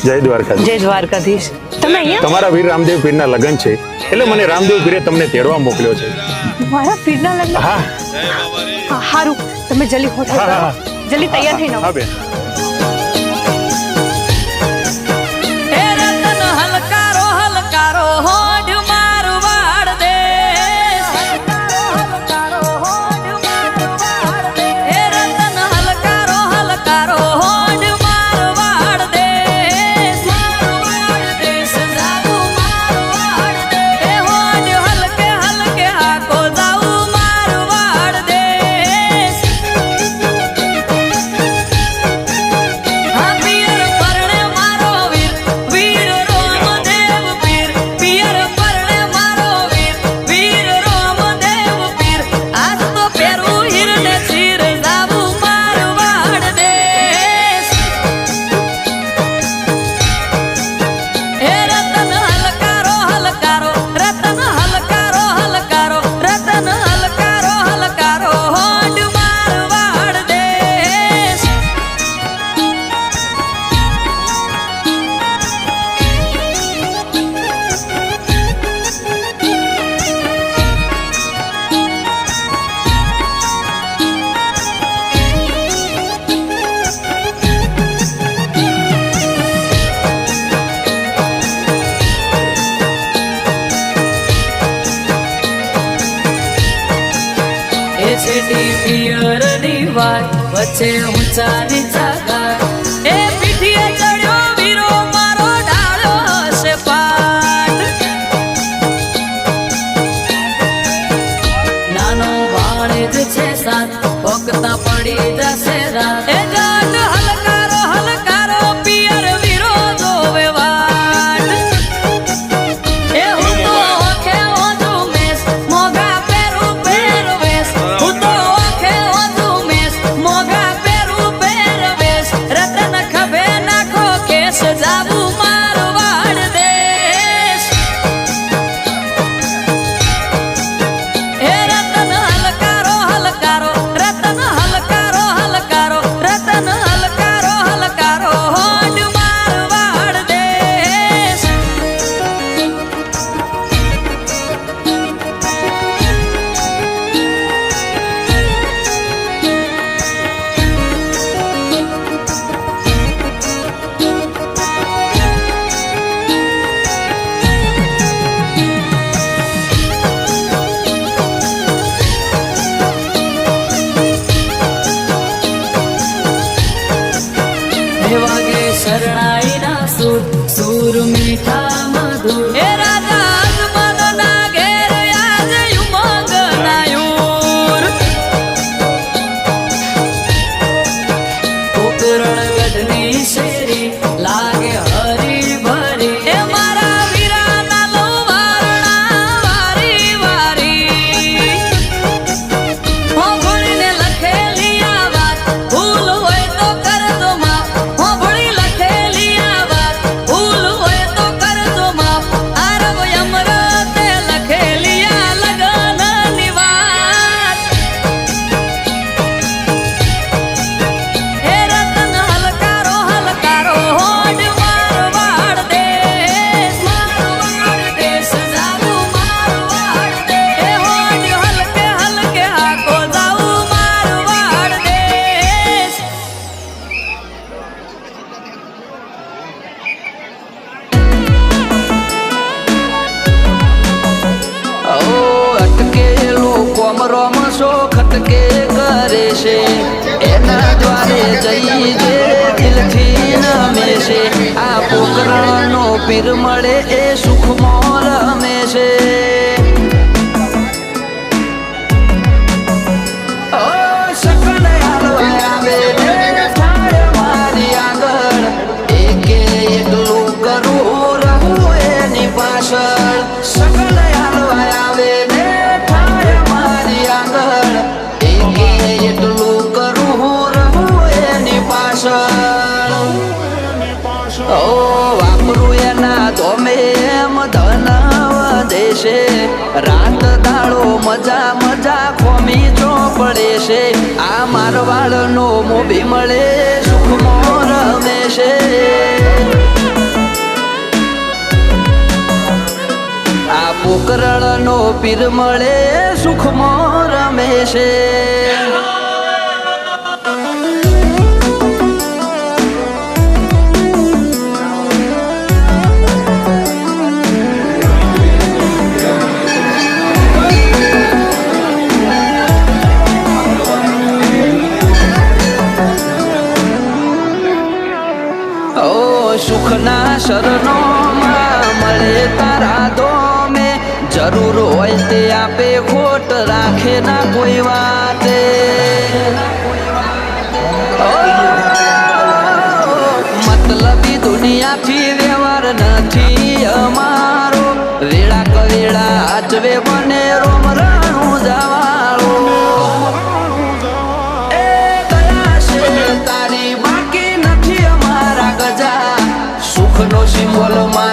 જય દ્વારકાધીશ. જય દ્વારકાધીશ. તમે અહીંયા તમારા વીર રામદેવ પીરના લગ્ન છે એટલે મને રામદેવ પીરે તમને તેડવા મોકલ્યો છે. મારા પીરના લગ્ન? હા. હારું, તમે જલ્દી હોટલ હા, હા. જલ્દી તૈયાર થઈને આવો. હા બેન. વચ્ચે ઊંચા નીચા ગાય એ પીઠીએ ચડ્યો વીરો મારો ડાળ્યો હશે પાટ નાનો ભાણેજ છે સાત ભોગતા પડી જશે રાત એ જાટ હલકારો હલકારો પિયર વીરો જોવે વાટ એ હું તો ઓખે ઓજુ મેસ મોગા પેરું પહેરવેશ હું તો ઓખે ઓજુ મેસ મોગા પેરું પહેરવેશ રતન ખભે નાખો કેસ જાબુ મારવાડ દેશ એ રતન હલકારો હલકારો રતન હલકારો હલકારો રતન હલકારો હલકારો હોડ મારવાડ દેશ વાગે શરણાઈ ના સુર સુર મીઠા મધુર એ રાજા અજમલ ના ઘેર આજ ઉમંગ નાયુર ઉકરણ ગઢની શેરી લાગે હરી ભરી એ મારા વીરા ના લો વારણા વારી વારી હો ભણીને લખેલી આ વાત ભૂલ હોય તો કરજો માફ હો ભણી લખેલી આ વાત ભૂલ હોય તો કરજો માફ આરબ અમરતે લખેલી આ લગનની વાત હે રતન હલકારો હલકારો હોડ મારવાડ દેશ જાવું મારવાડ દેશ એ હોડ હલકે હલકે હાકો જાવું મારવાડ દેશ અટકેલું કોમરોમ શો ખટકે કરે છે એના દ્વારે જઈ જે દિલથી નમે છે આ પોકરણનો પીર મળે એ સુખમાં રમે છે ઓ સકલ હાલવા આવે ને થાય મારી આગળ એકે એકલું કરું રહું એની પાછળ સકલ હાલવા આવે ને થાય મારી આગળ એકે એકલું કરું રહું એની પાછળ ઓ વાપરું એના ધોમે એમ ધન વધે છે રાત દાડો મજા મજા ખોમી જો પડે છે આ મારવાડનો મોભી મળે સુખમાં રમે છે પોકરણનો પીર મળે સુખમાં રમે છે. સુખના શરણોમાં મળે તારા દોમે, જરૂર હોય તે આપે ખોટ રાખે ના કોઈ વાતે. મતલબી દુનિયાથી વ્યવહાર નથી અમારો, વેળા કવેળા આચવે બને રોમ રાણું જવાળો. એ દયા છે તારી બાકી નથી અમારા ગજા, સુખનો સિમ્બોલ માં